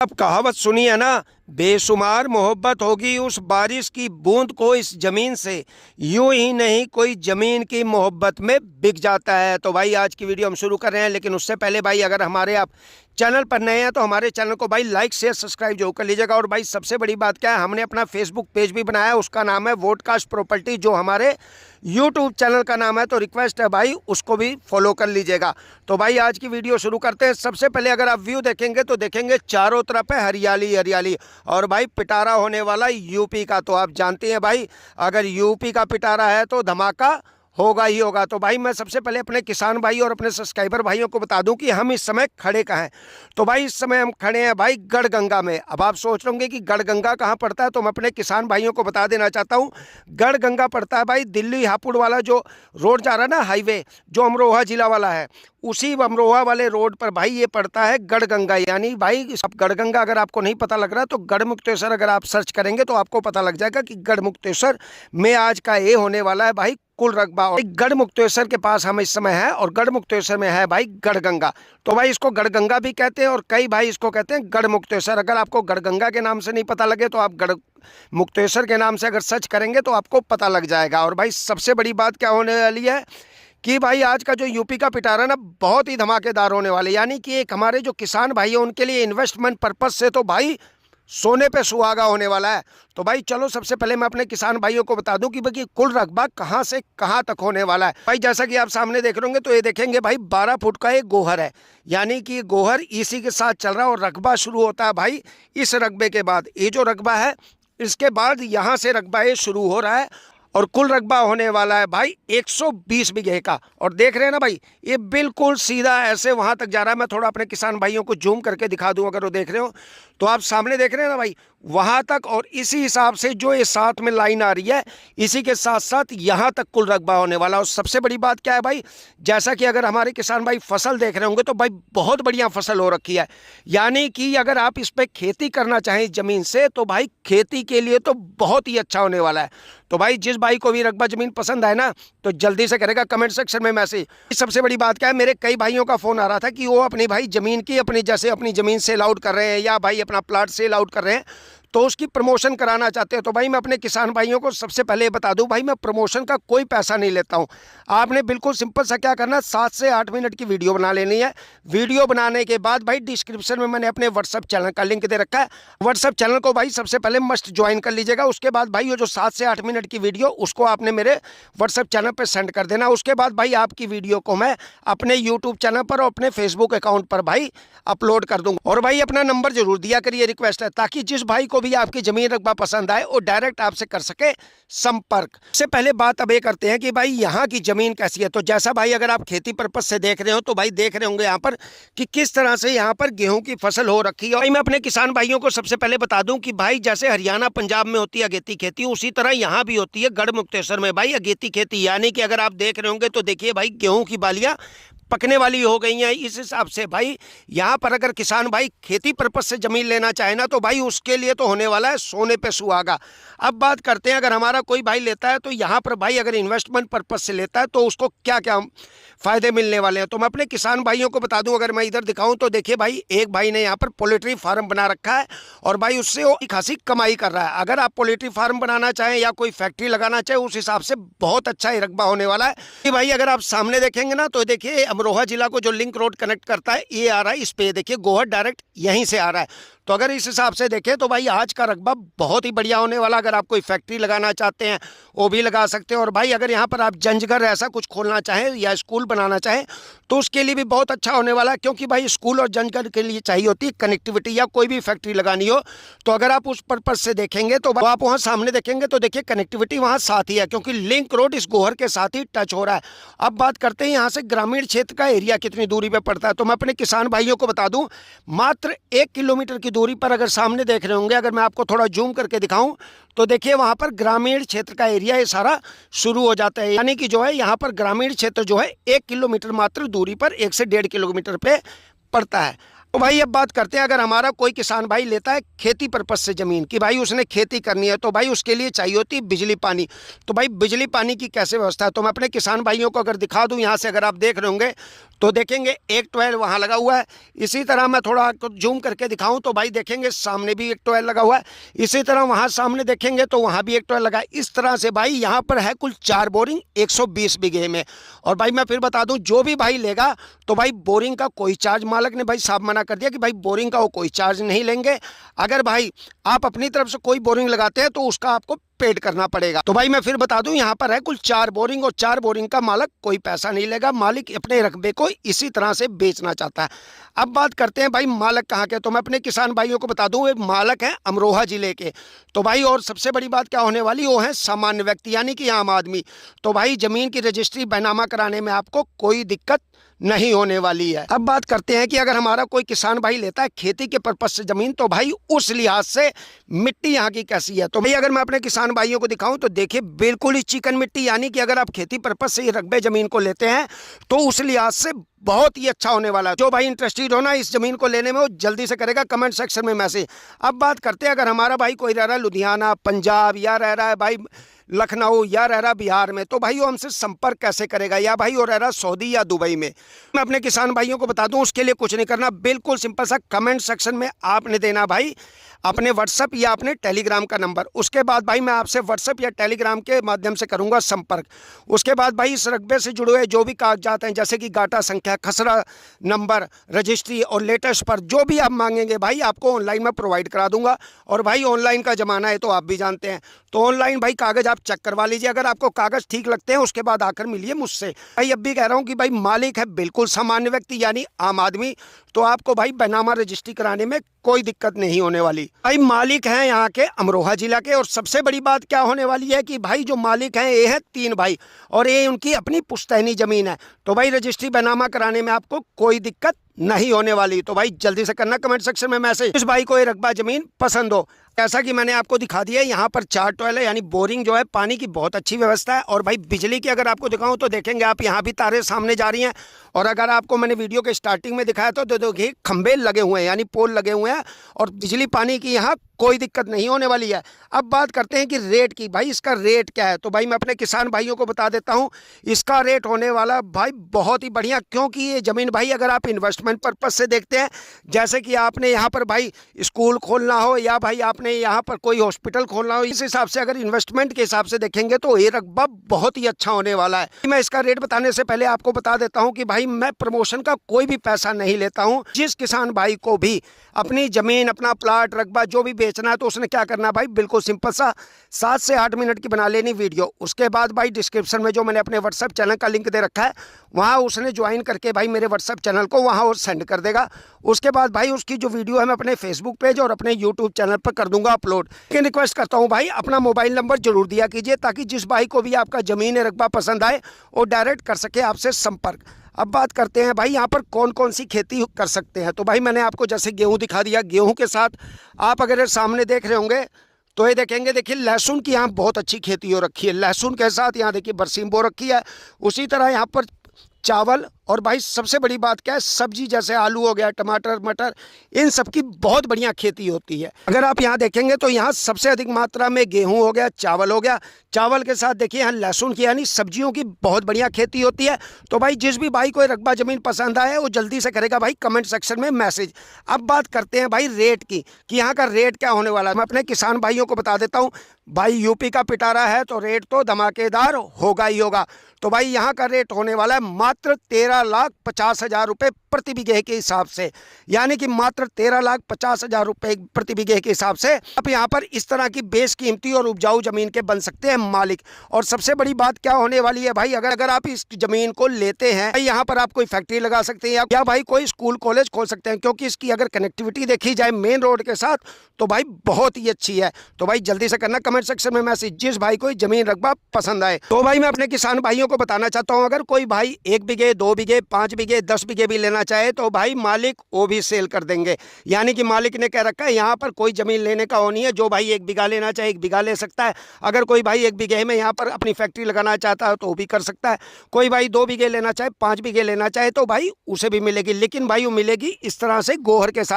अब कहावत सुनी है ना, बेशुमार मोहब्बत होगी उस बारिश की बूंद को इस जमीन से, यूं ही नहीं कोई जमीन की मोहब्बत में बिक जाता है। तो भाई आज की वीडियो हम शुरू कर रहे हैं, लेकिन उससे पहले भाई अगर हमारे आप चैनल पर नए हैं तो हमारे चैनल को भाई लाइक शेयर सब्सक्राइब जरूर कर लीजिएगा। और भाई सबसे बड़ी बात क्या है, हमने अपना फेसबुक पेज भी बनाया है, उसका नाम है वोडकास्ट प्रॉपर्टी, जो हमारे यूट्यूब चैनल का नाम है। तो रिक्वेस्ट है भाई उसको भी फॉलो कर लीजिएगा। तो भाई आज की वीडियो शुरू करते हैं। सबसे पहले अगर आप व्यू देखेंगे तो देखेंगे चारों तरफ है हरियाली हरियाली, और भाई पिटारा होने वाला यूपी का। तो आप जानते हैं भाई, अगर यूपी का पिटारा है तो धमाका होगा ही होगा। तो भाई मैं सबसे पहले अपने किसान भाई और अपने सब्सक्राइबर भाइयों को बता दूं कि हम इस समय खड़े कहाँ हैं। तो भाई इस समय हम खड़े हैं भाई गढ़गंगा में। अब आप सोच रहे होंगे कि गढ़गंगा कहाँ पड़ता है, तो मैं अपने किसान भाइयों को बता देना चाहता हूँ, गढ़गंगा पड़ता है भाई दिल्ली हापुड़ वाला जो रोड जा रहा है ना, हाईवे जो अमरोहा जिला वाला है, उसी अमरोहा वाले रोड पर भाई ये पड़ता है गढ़गंगा। यानी भाई अब गढ़गंगा अगर आपको नहीं पता लग रहा तो गढ़मुक्तेश्वर अगर आप सर्च करेंगे तो आपको पता लग जाएगा कि गढ़मुक्तेश्वर में आज का ये होने वाला है भाई कुल रकबा। गढ़मुक्तेश्वर के पास हम इस समय हैं और गढ़मुक्तेश्वर में है भाई गढ़गंगा। तो भाई इसको गढ़गंगा भी कहते हैं और कई भाई इसको कहते हैं गढ़मुक्तेश्वर। अगर आपको गढ़गंगा के नाम से नहीं पता लगे तो आप गढ़मुक्तेश्वर के नाम से अगर सर्च करेंगे तो आपको पता लग जाएगा। और भाई सबसे बड़ी बात क्या होने वाली है कि भाई आज का जो यूपी का पिटारा ना बहुत ही धमाकेदार होने वाले, यानी कि एक हमारे जो किसान भाई हैं उनके लिए इन्वेस्टमेंट पर्पस से तो भाई सोने पे सुहागा होने वाला है। तो भाई चलो सबसे पहले मैं अपने किसान भाइयों को बता दूं कि भाई कुल रकबा कहां से कहां तक होने वाला है। भाई जैसा कि आप सामने देख रहे होंगे तो ये देखेंगे भाई 12 फुट का एक गोहर है, यानी कि गोहर इसी के साथ चल रहा है और रकबा शुरू होता है भाई इस रकबे के बाद। ये जो रकबा है इसके बाद यहाँ से रकबा ये शुरू हो रहा है और कुल रकबा होने वाला है भाई 120 बीघे का। और देख रहे हैं ना भाई, ये बिल्कुल सीधा ऐसे वहां तक जा रहा है। मैं थोड़ा अपने किसान भाइयों को जूम करके दिखा दूं, अगर वो देख रहे हो तो आप सामने देख रहे हैं ना भाई, वहां तक। और इसी हिसाब से जो ये साथ में लाइन आ रही है, इसी के साथ साथ यहां तक कुल रकबा होने वाला। और सबसे बड़ी बात क्या है भाई, जैसा कि अगर हमारे किसान भाई फसल देख रहे होंगे तो भाई बहुत बढ़िया फसल हो रखी है। यानी कि अगर आप इस पर खेती करना चाहें इस जमीन से तो भाई खेती के लिए तो बहुत ही अच्छा होने वाला है। तो भाई जिस भाई को भी रकबा जमीन पसंद आए ना तो जल्दी से करेगा कमेंट सेक्शन में मैसेज। सबसे बड़ी बात क्या है, मेरे कई भाइयों का फोन आ रहा था कि वो अपनी भाई जमीन की अपनी जैसे अपनी जमीन सेल आउट कर रहे हैं या भाई अपना प्लाट सेल आउट कर रहे हैं तो उसकी प्रमोशन कराना चाहते हैं। तो भाई मैं अपने किसान भाइयों को सबसे पहले बता दूं भाई, मैं प्रमोशन का कोई पैसा नहीं लेता हूं। आपने बिल्कुल सिंपल सा क्या करना है, 7 से 8 मिनट की वीडियो बना लेनी है। वीडियो बनाने के बाद भाई डिस्क्रिप्शन में मैंने अपने व्हाट्सअप चैनल का लिंक दे रखा है। व्हाट्सअप चैनल को भाई सबसे पहले मस्ट ज्वाइन कर लीजिएगा। उसके बाद भाई ये जो 7 से 8 मिनट की वीडियो उसको आपने मेरे व्हाट्सअप चैनल पर सेंड कर देना। उसके बाद भाई आपकी वीडियो को मैं अपने यूट्यूब चैनल पर और अपने फेसबुक अकाउंट पर भाई अपलोड कर दूंगा। और भाई अपना नंबर जरूर दिया करिए, रिक्वेस्ट है, ताकि जिस भाई को भी आपकी जमीन रकबा पसंद आए वो डायरेक्ट आपसे कर सके संपर्क। सबसे पहले बात अब ये करते हैं कि भाई यहाँ की जमीन कैसी है। तो जैसा भाई अगर आप खेती पर्पस से देख रहे हो तो भाई देख रहे होंगे यहाँ पर कि किस तरह से यहाँ पर गेहूं की फसल हो रखी है। और मैं अपने किसान भाइयों को सबसे पहले बता दूं कि भाई जैसे हरियाणा पंजाब में होती है अगेती खेती, उसी तरह यहाँ भी होती है गढ़मुक्तेश्वर में भाई अगेती खेती। यानी कि अगर आप देख रहे होंगे तो देखिए भाई गेहूं की बालियां पकने वाली हो गई हैं। इस हिसाब से भाई यहाँ पर अगर किसान भाई खेती पर्पस से जमीन लेना चाहे ना तो भाई उसके लिए तो होने वाला है सोने पे सुहागा। अब बात करते हैं, अगर हमारा कोई भाई लेता है तो यहाँ पर भाई अगर इन्वेस्टमेंट पर्पस से लेता है तो उसको क्या क्या फायदे मिलने वाले हैं। तो मैं अपने किसान भाइयों को बता दूं, अगर मैं इधर दिखाऊं तो देखिए भाई एक भाई ने यहाँ पर पोल्ट्री फार्म बना रखा है और भाई उससे वो खासी कमाई कर रहा है। अगर आप पोल्ट्री फार्म बनाना चाहें या कोई फैक्ट्री लगाना चाहें उस हिसाब से बहुत अच्छा ही रकबा होने वाला है कि भाई अगर आप सामने देखेंगे ना तो देखिए अमरोहा जिला को जो लिंक रोड कनेक्ट करता है ये आ रहा है, इस पे देखिए गोहर डायरेक्ट यहीं से आ रहा है। तो अगर इस हिसाब से देखें तो भाई आज का रकबा बहुत ही बढ़िया होने वाला। अगर आप कोई फैक्ट्री लगाना चाहते हैं वो भी लगा सकते हैं। और भाई अगर यहाँ पर आप जंजघर ऐसा कुछ खोलना चाहें या स्कूल बनाना चाहें तो उसके लिए भी बहुत अच्छा होने वाला है, क्योंकि भाई स्कूल और जंजघर के लिए चाहिए होती है कनेक्टिविटी, या कोई भी फैक्ट्री लगानी हो तो अगर आप उस पर्पज से देखेंगे तो आप वहाँ सामने देखेंगे तो देखिए कनेक्टिविटी वहाँ साथ ही है, क्योंकि लिंक रोड इस गोहर के साथ ही टच हो रहा है। अब बात करते हैं यहाँ से ग्रामीण क्षेत्र का एरिया कितनी दूरी पे पड़ता है। तो मैं अपने किसान भाइयों को बता दूं, मात्र 1 किलोमीटर की दूरी पर अगर सामने देख रहे होंगे, अगर मैं आपको थोड़ा जूम करके दिखाऊं तो देखिए वहां पर ग्रामीण क्षेत्र का एरिया ये सारा शुरू हो जाता है। यानी कि जो है यहाँ पर ग्रामीण क्षेत्र जो है 1 किलोमीटर मात्र दूरी पर 1 से 1.5 किलोमीटर पे पड़ता है। तो भाई अब बात करते हैं, अगर हमारा कोई किसान भाई लेता है खेती पर्पज से ज़मीन कि भाई उसने खेती करनी है तो भाई उसके लिए चाहिए होती है बिजली पानी। तो भाई बिजली पानी की कैसे व्यवस्था है तो मैं अपने किसान भाइयों को अगर दिखा दूं, यहाँ से अगर आप देख रहे होंगे तो देखेंगे एक टॉयल वहाँ लगा हुआ है। इसी तरह मैं थोड़ा आपको जूम करके दिखाऊं तो भाई देखेंगे सामने भी एक टॉयल लगा हुआ है। इसी तरह वहाँ सामने देखेंगे तो वहाँ भी एक टॉयल लगा है। इस तरह से भाई यहाँ पर है कुल 4 बोरिंग 120 बीघे में। और भाई मैं फिर बता दूं, जो भी भाई लेगा तो भाई बोरिंग का कोई चार्ज, मालिक ने भाई साफ मना कर दिया कि भाई बोरिंग का वो कोई चार्ज नहीं लेंगे। अगर भाई आप अपनी तरफ से कोई बोरिंग लगाते हैं तो उसका आपको पेड करना पड़ेगा। तो भाई मैं फिर बता दूं, यहाँ पर है कुल 4 बोरिंग और 4 बोरिंग का मालिक कोई पैसा नहीं लेगा। मालिक अपने रकबे को इसी तरह से बेचना चाहता है। अब बात करते हैं भाई मालिक कहाँ के। तो मैं अपने किसान भाइयों को बता दूं, वे मालिक हैं अमरोहा जिले के। तो भाई और सबसे बड़ी बात क्या होने वाली, वो है सामान्य व्यक्ति यानी कि आम आदमी। तो भाई जमीन की रजिस्ट्री बैनामा कराने में आपको कोई दिक्कत नहीं होने वाली है। अब बात करते हैं कि अगर हमारा कोई किसान भाई लेता है खेती के पर्पज से जमीन, तो भाई उस लिहाज से मिट्टी यहाँ की कैसी है। तो भाई अगर मैं अपने किसान भाइयों को दिखाऊं तो देखिए बिल्कुल ही चिकन मिट्टी, यानी कि अगर आप खेती पर्पज से ये रकबे जमीन को लेते हैं तो उस लिहाज से बहुत ही अच्छा होने वाला है। जो भाई इंटरेस्टेड हो ना इस जमीन को लेने में, वो जल्दी से करेगा कमेंट सेक्शन में मैसेज। अब बात करते हैं, अगर हमारा भाई कोई रह रहा है लुधियाना पंजाब, या रह रहा है भाई लखनऊ, या रह रहा बिहार में, तो भाई वो हमसे संपर्क कैसे करेगा। या भाई वो रह रहा सऊदी या दुबई में, मैं अपने किसान भाइयों को बता दूं, उसके लिए कुछ नहीं करना, बिल्कुल सिंपल सा कमेंट सेक्शन में आपने देना भाई अपने व्हाट्सएप या अपने टेलीग्राम का नंबर। उसके बाद भाई मैं आपसे व्हाट्सएप या टेलीग्राम के माध्यम से करूंगा संपर्क। उसके बाद भाई इस रकबे से जुड़े हुए जो भी कागजात हैं, जैसे कि गाटा संख्या, खसरा नंबर, रजिस्ट्री और लेटेस्ट पर जो भी आप मांगेंगे भाई आपको ऑनलाइन में प्रोवाइड करा दूंगा। और भाई ऑनलाइन का ज़माना है तो आप भी जानते हैं, तो ऑनलाइन भाई कागज़ आप चेक करवा लीजिए। अगर आपको कागज़ ठीक लगते हैं उसके बाद आकर मिलिए मुझसे। भाई अब भी कह रहा हूँ कि भाई मालिक है बिल्कुल सामान्य व्यक्ति यानी आम आदमी, तो आपको भाई बैनामा रजिस्ट्री कराने में कोई दिक्कत नहीं होने वाली। भाई मालिक हैं यहाँ के अमरोहा जिला के। और सबसे बड़ी बात क्या होने वाली है कि भाई जो मालिक हैं ये हैं 3 भाई, और ये उनकी अपनी पुश्तैनी ज़मीन है। तो भाई रजिस्ट्री बैनामा कराने में आपको कोई दिक्कत नहीं होने वाली। तो भाई जल्दी से करना कमेंट सेक्शन में मैसेज, इस भाई को ये रकबा जमीन पसंद हो। जैसा कि मैंने आपको दिखा दिया है, यहाँ पर 4 टॉयल है, यानी बोरिंग जो है पानी की बहुत अच्छी व्यवस्था है। और भाई बिजली की अगर आपको दिखाऊं तो देखेंगे आप यहाँ भी तारे सामने जा रही हैं। और अगर आपको मैंने वीडियो के स्टार्टिंग में दिखाया तो देखिए खंभे लगे हुए हैं, यानी पोल लगे हुए हैं, और बिजली पानी की यहाँ कोई दिक्कत नहीं होने वाली है। अब बात करते हैं कि रेट की। भाई इसका रेट क्या है, तो भाई मैं अपने किसान भाइयों को बता देता हूँ। इसका रेट होने वाला भाई बहुत ही बढ़िया, क्योंकि ये ज़मीन भाई अगर आप इन्वेस्टमेंट पर्पज़ से देखते हैं, जैसे कि आपने यहाँ पर भाई स्कूल खोलना हो या भाई आपने यहाँ पर कोई हॉस्पिटल खोलना हो, इस हिसाब से अगर इन्वेस्टमेंट के हिसाब से देखेंगे तो ये रकबा बहुत ही अच्छा होने वाला है। मैं इसका रेट बताने से पहले आपको बता देता हूँ कि भाई मैं प्रमोशन का कोई भी पैसा नहीं लेता हूँ। जिस किसान भाई को भी अपनी ज़मीन, अपना प्लाट, रकबा जो भी बेचना है तो उसने क्या करना भाई, बिल्कुल सिंपल सा 7 से 8 मिनट की बना लेनी वीडियो। उसके बाद भाई डिस्क्रिप्शन में जो मैंने अपने व्हाट्सएप चैनल का लिंक दे रखा है, वहाँ उसने ज्वाइन करके भाई मेरे व्हाट्सएप चैनल को वहाँ और सेंड कर देगा। उसके बाद भाई उसकी जो वीडियो है मैं अपने फेसबुक पेज और अपने यूट्यूब चैनल पर कर दूंगा अपलोड। लेकिन रिक्वेस्ट करता हूँ भाई अपना मोबाइल नंबर जरूर दिया कीजिए, ताकि जिस भाई को भी आपका ज़मीन रकबा पसंद आए वो डायरेक्ट कर सके आपसे संपर्क। अब बात करते हैं भाई यहाँ पर कौन कौन सी खेती कर सकते हैं। तो भाई मैंने आपको जैसे गेहूं दिखा दिया, गेहूं के साथ आप अगर सामने देख रहे होंगे तो ये देखेंगे, देखिए लहसुन की यहाँ बहुत अच्छी खेती हो रखी है। लहसुन के साथ यहाँ देखिए बरसीम बो रखी है। उसी तरह यहाँ पर चावल, और भाई सबसे बड़ी बात क्या है, सब्जी जैसे आलू हो गया, टमाटर, मटर, इन सब की बहुत बढ़िया खेती होती है। अगर आप यहाँ देखेंगे तो यहाँ सबसे अधिक मात्रा में गेहूं हो गया, चावल हो गया। चावल के साथ देखिए यहाँ लहसुन की यानी सब्जियों की बहुत बढ़िया खेती होती है। तो भाई जिस भी भाई को रकबा ज़मीन पसंद आए वो जल्दी से करेगा भाई कमेंट सेक्शन में मैसेज। अब बात करते हैं भाई रेट की, कि यहाँ का रेट क्या होने वाला है। मैं अपने किसान भाइयों को बता देता हूँ, भाई यूपी का पिटारा है तो रेट तो धमाकेदार होगा ही होगा। तो भाई यहाँ का रेट होने वाला है मात्र 13,50,000 रुपये प्रति बीघे के हिसाब से, यानी कि मात्र 13,50,000 रुपये प्रति बीघे के हिसाब से आप यहाँ पर इस तरह की बेशकीमती और उपजाऊ जमीन के बन सकते हैं मालिक। और सबसे बड़ी बात क्या होने वाली है भाई, अगर आप इस जमीन को लेते हैं, यहाँ पर आप कोई फैक्ट्री लगा सकते हैं या भाई कोई स्कूल कॉलेज खोल सकते हैं, क्योंकि इसकी अगर कनेक्टिविटी देखी जाए मेन रोड के साथ तो भाई बहुत ही अच्छी है। तो भाई जल्दी से करना कमेंट सेक्शन में मैसेज, जिस भाई को जमीन रकबा पसंद आए। तो भाई मैं अपने किसान भाइयों को बताना चाहता हूँ, अगर कोई भाई 1 बीघे, 2 बीघे, 5 बीघे, 10 बीघे भी लेना चाहे तो भाई मालिक वो भी सेल कर देंगे। यानी कि मालिक ने कह रखा है यहाँ पर कोई जमीन लेने का वो नहीं है, जो भाई 1 बीघा लेना चाहे 1 बीघा ले सकता है। अगर कोई भाई 1 बीघे में यहाँ पर अपनी फैक्ट्री लगाना चाहता है तो वो भी कर सकता है। कोई भाई 2 बीघे लेना चाहे, 5 बीघे लेना चाहे तो भाई उसे भी मिलेगी, लेकिन भाई वो मिलेगी इस तरह से गोहर के साथ।